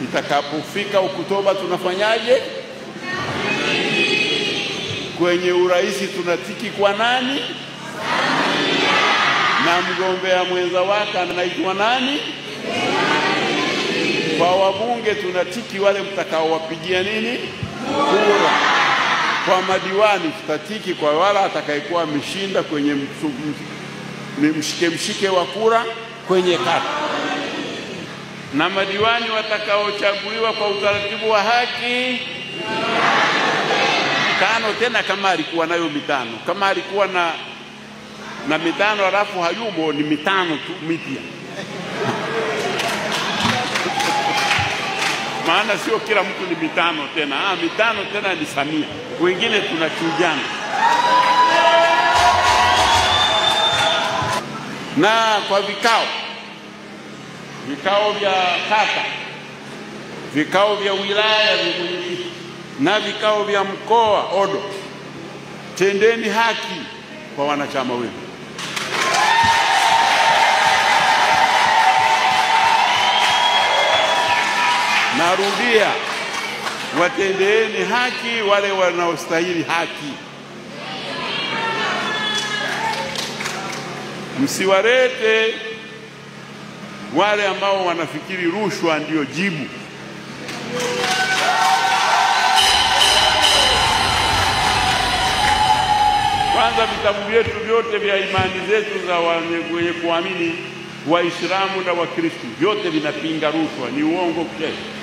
Itakapofika Oktoba tunafanyaje? Kwenye urais tunatiki kwa nani? Na mgombea mwenza wake anaitwa nani? Kwa wabunge tunatiki wale mtakaowapigia nini? Kura. Kwa madiwani tutatiki kwa wala atakayekuwa ameshinda kwenye mshike wa kura kwenye kata. Na madiwani watakaochaguliwa kwa utaratibu wa haki mitano, tena kama alikuwa nayo mitano. Kama alikuwa na mitano alafu hayumo, ni mitano tu mipya. Maana sio kila mtu ni mitano tena. Mitano tena ni Samia. Wengine tunachujana. Na kwa vikao vya kata, vikao vya wilaya na vikao vya mkoa odo, tendeni haki kwa wanachama wenu. Narudia, watendeeni haki wale wanaostahili haki. Msiwarete wale ambao wanafikiri rushwa ndio jibu. Kwanza vitabu vyetu vyote vya imani zetu za wenye kuamini Waislamu na Wakristo vyote vinapinga rushwa, ni uongo kesho.